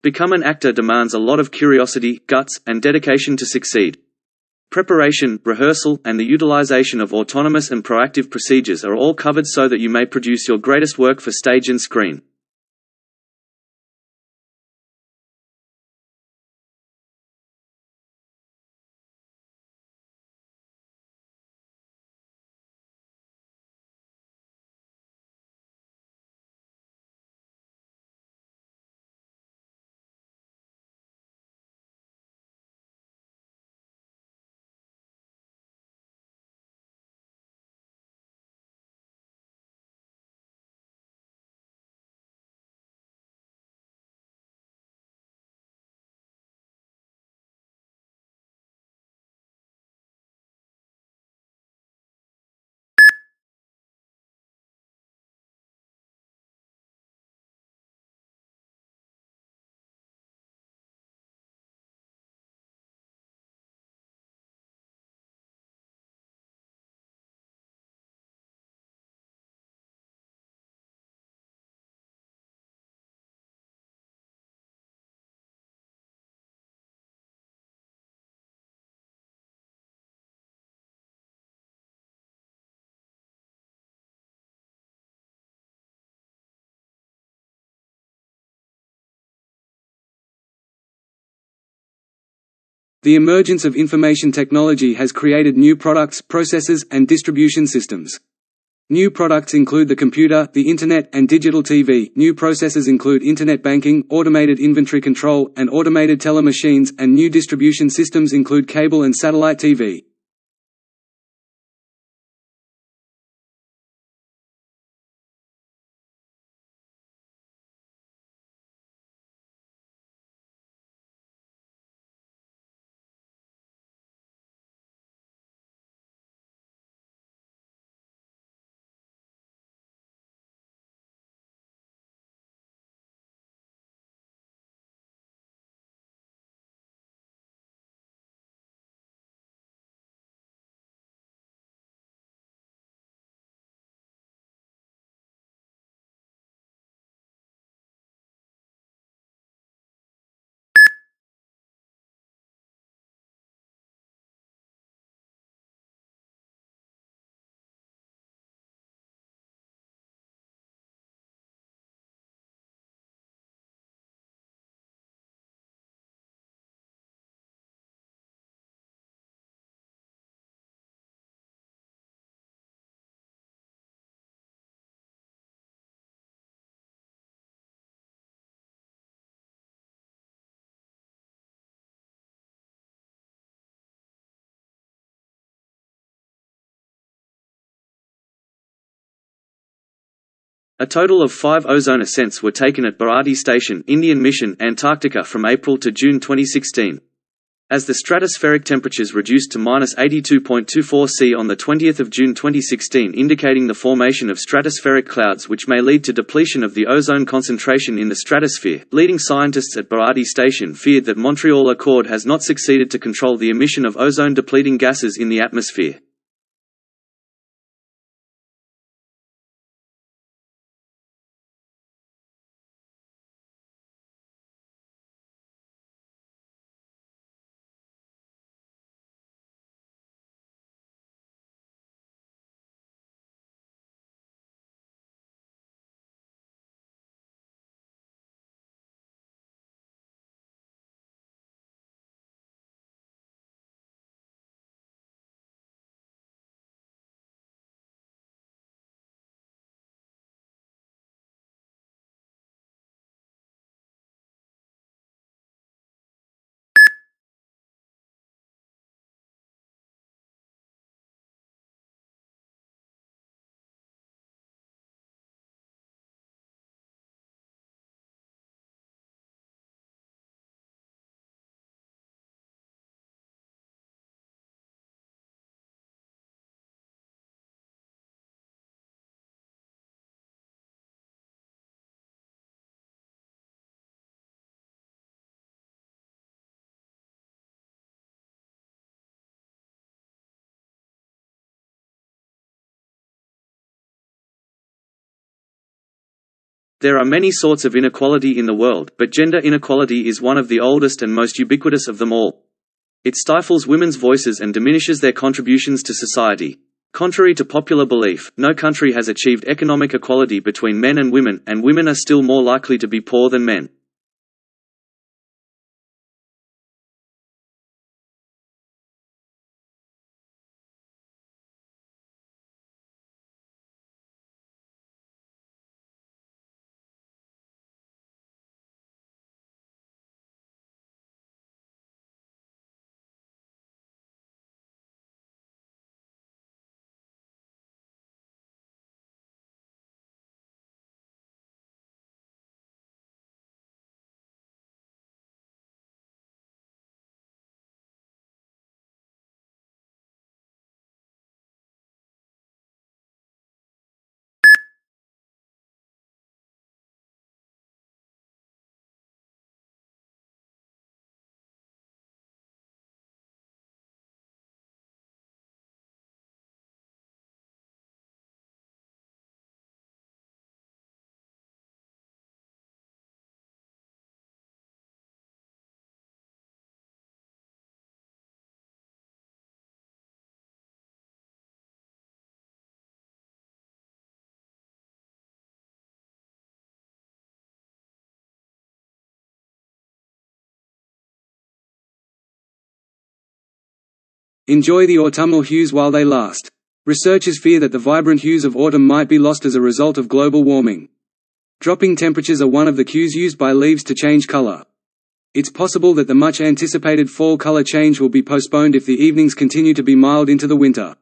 Become an actor demands a lot of curiosity, guts, and dedication to succeed. Preparation, rehearsal, and the utilization of autonomous and proactive procedures are all covered so that you may produce your greatest work for stage and screen. The emergence of information technology has created new products, processes, and distribution systems. New products include the computer, the Internet, and digital TV. New processes include Internet banking, automated inventory control, and automated teller machines, and new distribution systems include cable and satellite TV. A total of 5 ozone ascents were taken at Bharati Station, Indian Mission, Antarctica from April to June 2016. As the stratospheric temperatures reduced to -82.24 C on 20 June 2016, indicating the formation of stratospheric clouds which may lead to depletion of the ozone concentration in the stratosphere, leading scientists at Bharati Station feared that Montreal Accord has not succeeded to control the emission of ozone-depleting gases in the atmosphere. There are many sorts of inequality in the world, but gender inequality is one of the oldest and most ubiquitous of them all. It stifles women's voices and diminishes their contributions to society. Contrary to popular belief, no country has achieved economic equality between men and women are still more likely to be poor than men. Enjoy the autumnal hues while they last. Researchers fear that the vibrant hues of autumn might be lost as a result of global warming. Dropping temperatures are one of the cues used by leaves to change color. It's possible that the much-anticipated fall color change will be postponed if the evenings continue to be mild into the winter.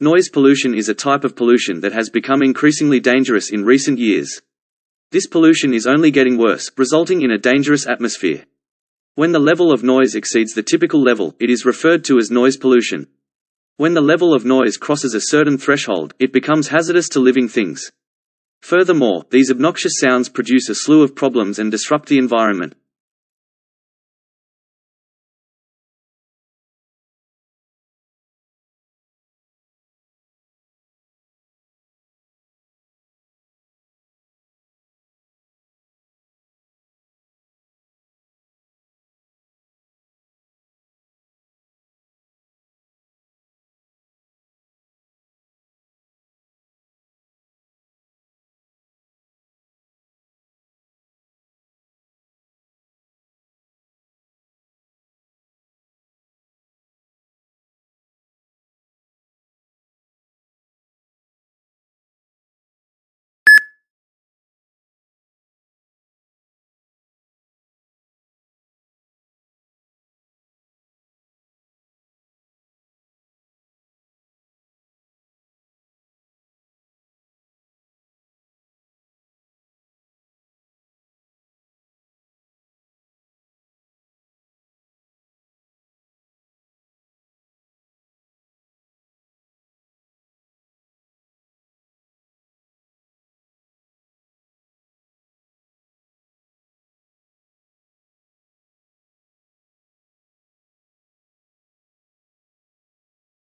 Noise pollution is a type of pollution that has become increasingly dangerous in recent years. This pollution is only getting worse, resulting in a dangerous atmosphere. When the level of noise exceeds the typical level, it is referred to as noise pollution. When the level of noise crosses a certain threshold, it becomes hazardous to living things. Furthermore, these obnoxious sounds produce a slew of problems and disrupt the environment.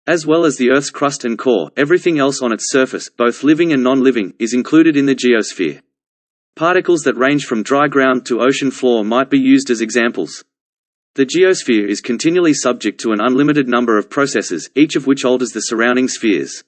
As well as the Earth's crust and core, everything else on its surface, both living and non-living, is included in the geosphere. Particles that range from dry ground to ocean floor might be used as examples. The geosphere is continually subject to an unlimited number of processes, each of which alters the surrounding spheres.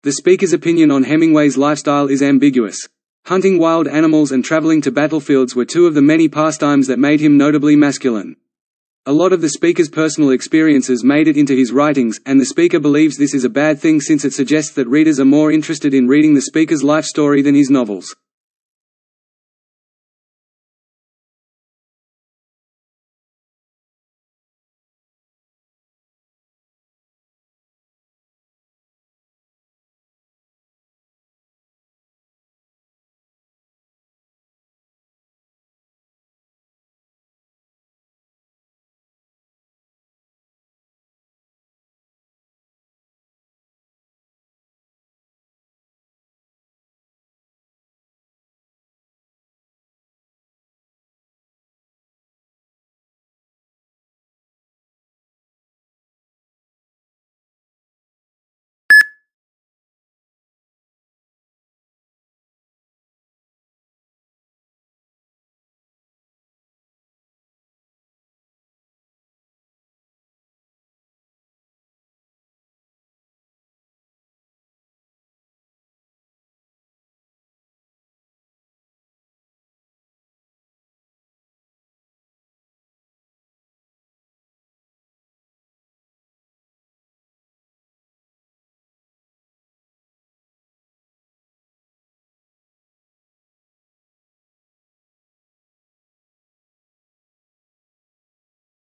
The speaker's opinion on Hemingway's lifestyle is ambiguous. Hunting wild animals and traveling to battlefields were two of the many pastimes that made him notably masculine. A lot of the speaker's personal experiences made it into his writings, and the speaker believes this is a bad thing since it suggests that readers are more interested in reading the speaker's life story than his novels.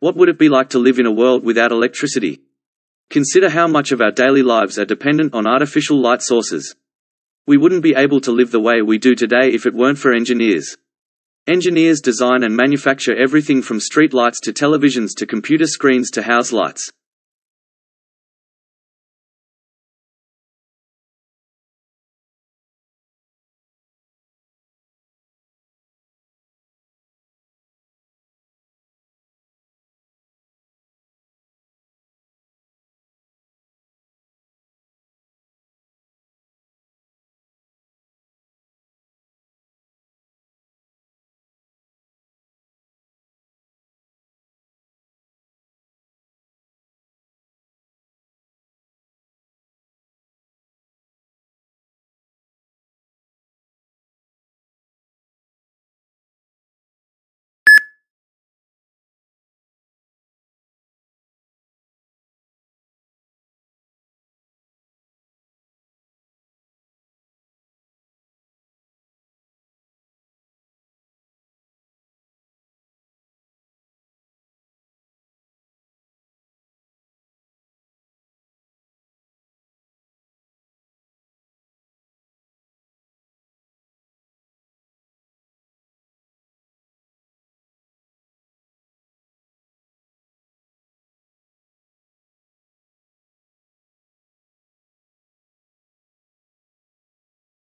What would it be like to live in a world without electricity? Consider how much of our daily lives are dependent on artificial light sources. We wouldn't be able to live the way we do today if it weren't for engineers. Engineers design and manufacture everything from street lights to televisions to computer screens to house lights.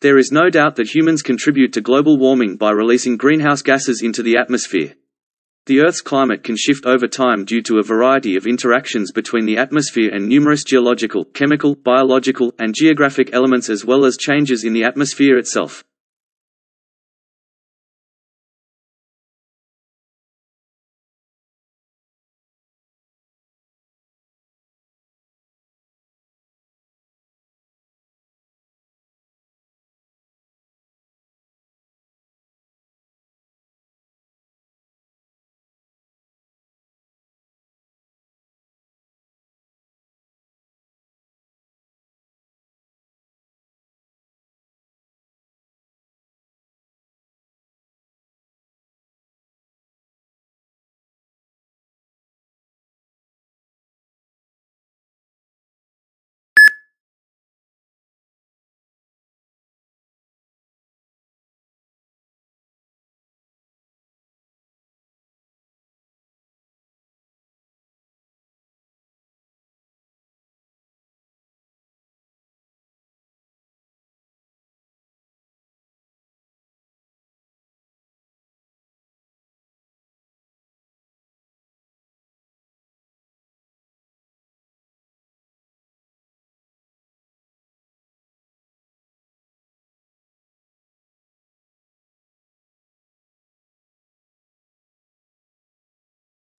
There is no doubt that humans contribute to global warming by releasing greenhouse gases into the atmosphere. The Earth's climate can shift over time due to a variety of interactions between the atmosphere and numerous geological, chemical, biological, and geographic elements, as well as changes in the atmosphere itself.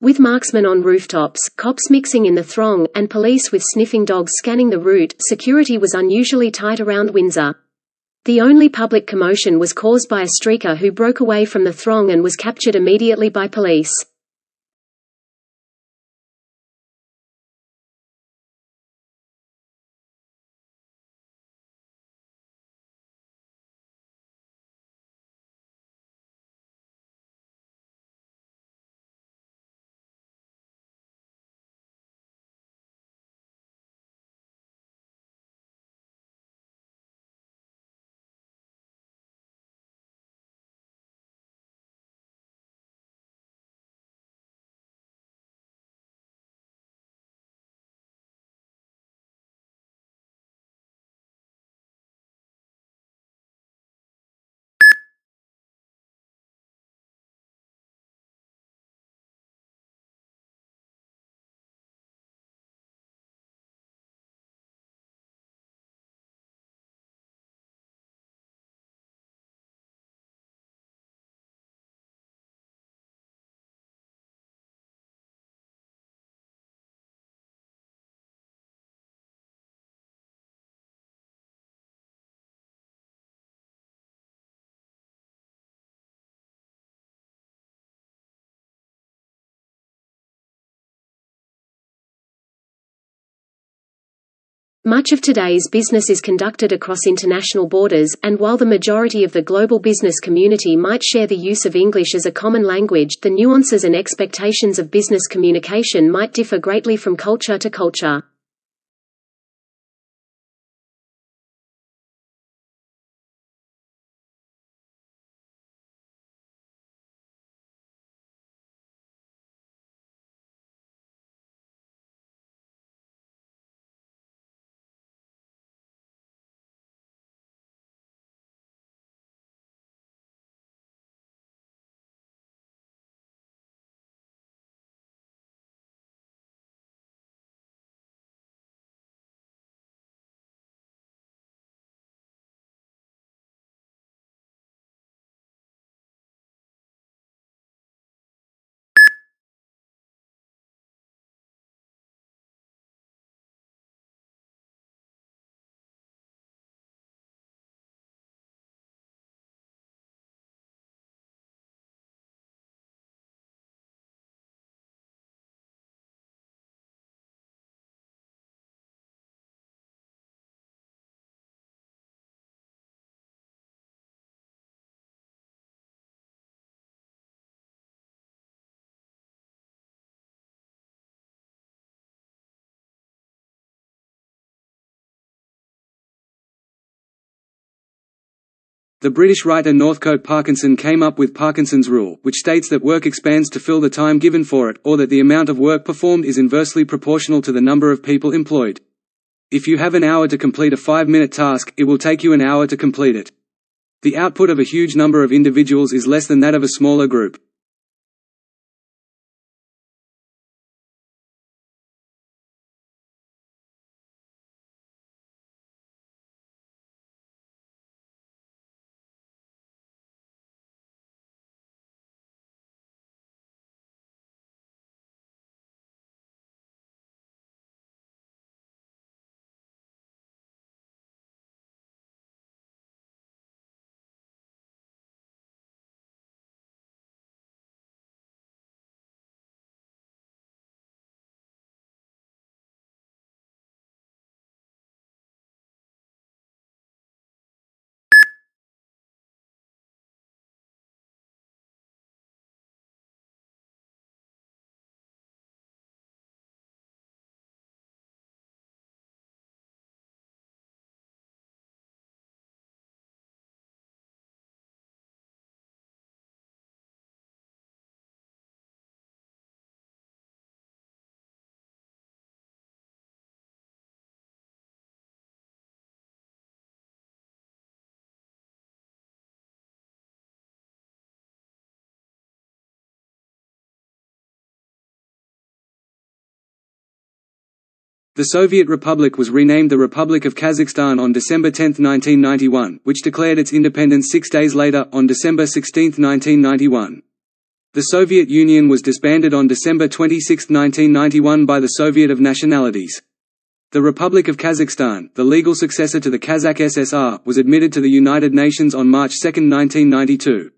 With marksmen on rooftops, cops mixing in the throng, and police with sniffing dogs scanning the route, security was unusually tight around Windsor. The only public commotion was caused by a streaker who broke away from the throng and was captured immediately by police. Much of today's business is conducted across international borders, and while the majority of the global business community might share the use of English as a common language, the nuances and expectations of business communication might differ greatly from culture to culture. The British writer Northcote Parkinson came up with Parkinson's rule, which states that work expands to fill the time given for it, or that the amount of work performed is inversely proportional to the number of people employed. If you have an hour to complete a 5-minute task, it will take you an hour to complete it. The output of a huge number of individuals is less than that of a smaller group. The Soviet Republic was renamed the Republic of Kazakhstan on December 10, 1991, which declared its independence 6 days later, on December 16, 1991. The Soviet Union was disbanded on December 26, 1991 by the Soviet of Nationalities. The Republic of Kazakhstan, the legal successor to the Kazakh SSR, was admitted to the United Nations on March 2, 1992.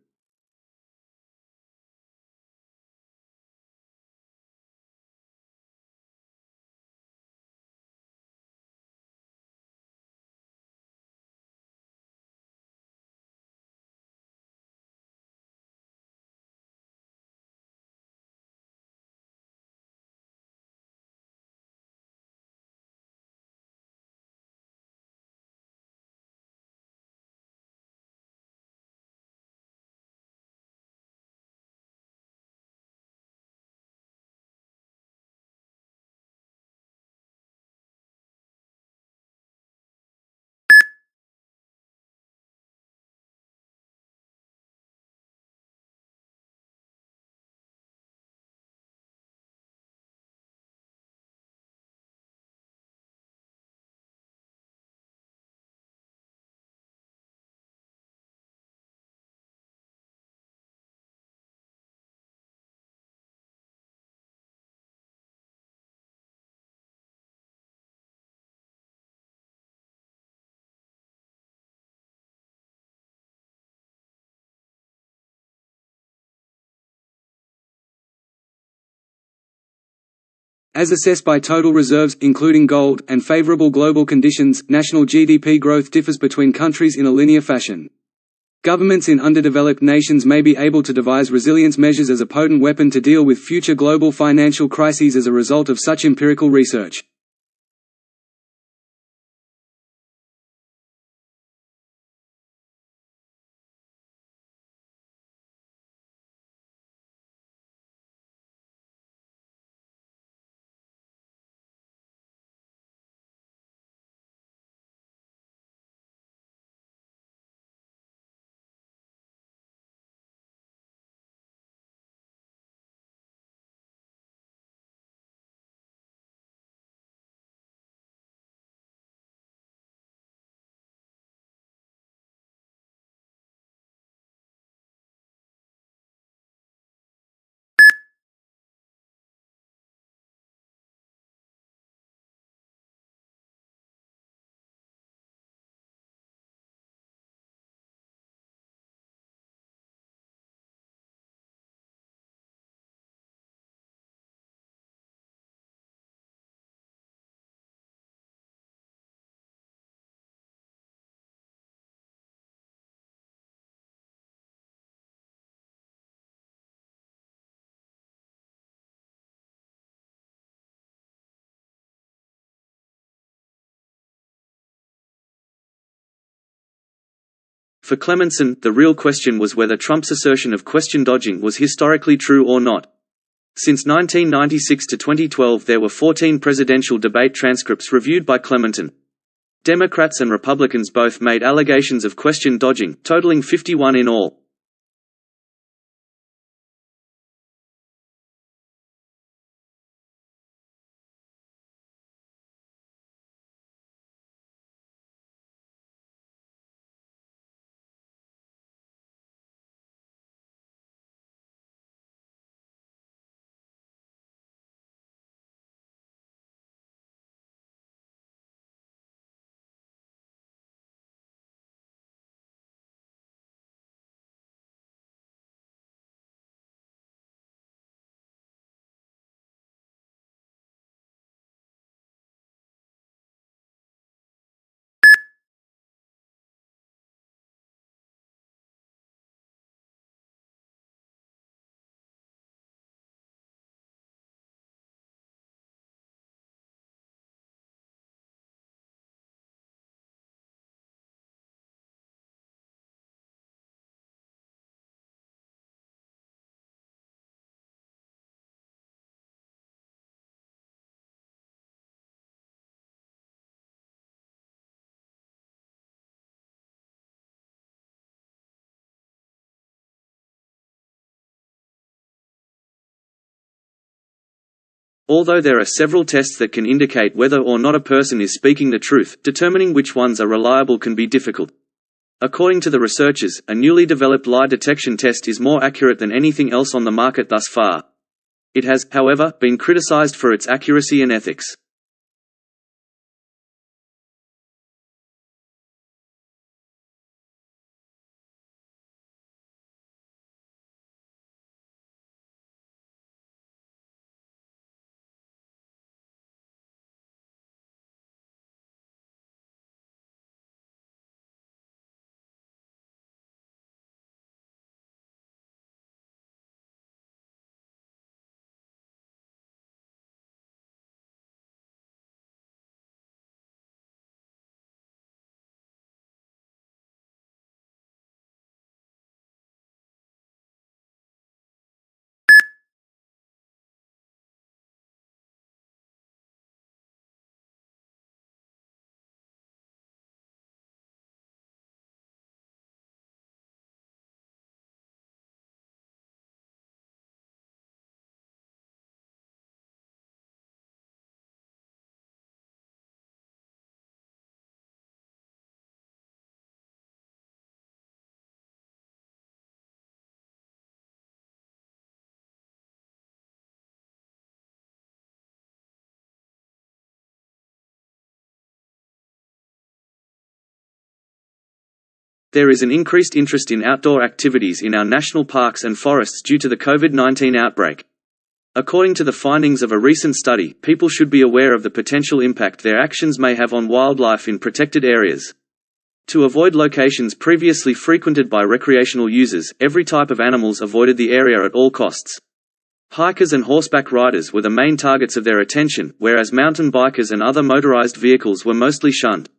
As assessed by total reserves, including gold, and favorable global conditions, national GDP growth differs between countries in a linear fashion. Governments in underdeveloped nations may be able to devise resilience measures as a potent weapon to deal with future global financial crises as a result of such empirical research. For Clemenson, the real question was whether Trump's assertion of question dodging was historically true or not. Since 1996 to 2012 there were 14 presidential debate transcripts reviewed by Clemenson. Democrats and Republicans both made allegations of question dodging, totaling 51 in all. Although there are several tests that can indicate whether or not a person is speaking the truth, determining which ones are reliable can be difficult. According to the researchers, a newly developed lie detection test is more accurate than anything else on the market thus far. It has, however, been criticized for its accuracy and ethics. There is an increased interest in outdoor activities in our national parks and forests due to the COVID-19 outbreak. According to the findings of a recent study, people should be aware of the potential impact their actions may have on wildlife in protected areas. To avoid locations previously frequented by recreational users, every type of animals avoided the area at all costs. Hikers and horseback riders were the main targets of their attention, whereas mountain bikers and other motorized vehicles were mostly shunned.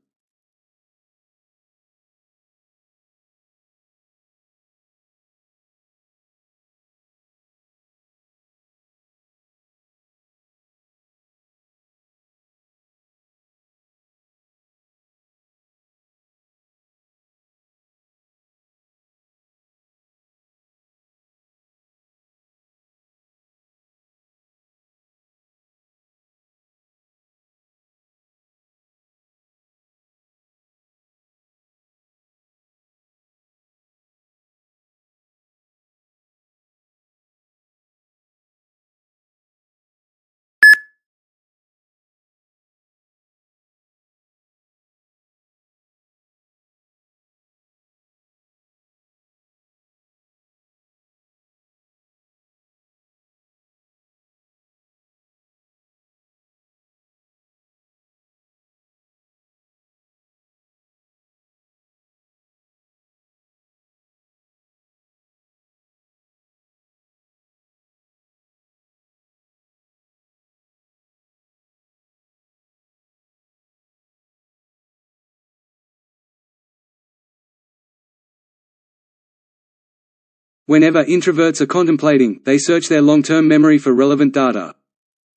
Whenever introverts are contemplating, they search their long-term memory for relevant data.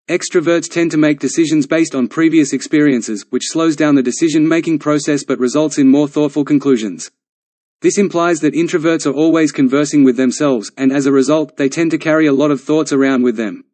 Extroverts tend to make decisions based on previous experiences, which slows down the decision-making process but results in more thoughtful conclusions. This implies that introverts are always conversing with themselves, and as a result, they tend to carry a lot of thoughts around with them.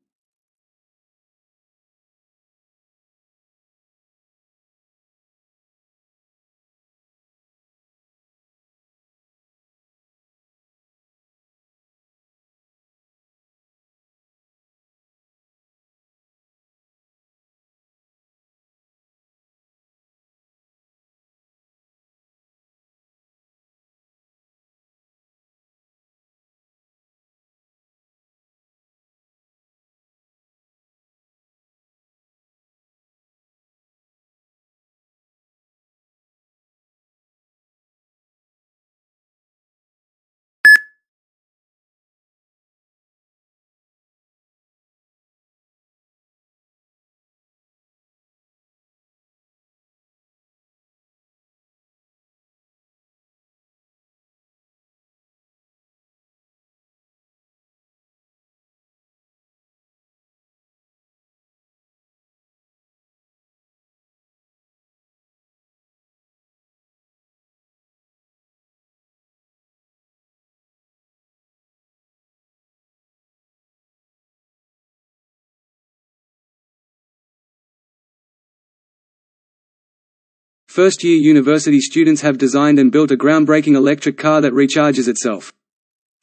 First-year university students have designed and built a groundbreaking electric car that recharges itself.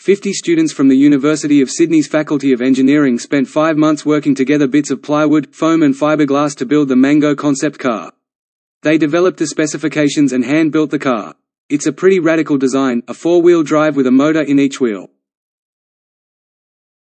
50 students from the University of Sydney's Faculty of Engineering spent 5 months working together bits of plywood, foam and fiberglass to build the Mango concept car. They developed the specifications and hand-built the car. It's a pretty radical design, a 4-wheel drive with a motor in each wheel.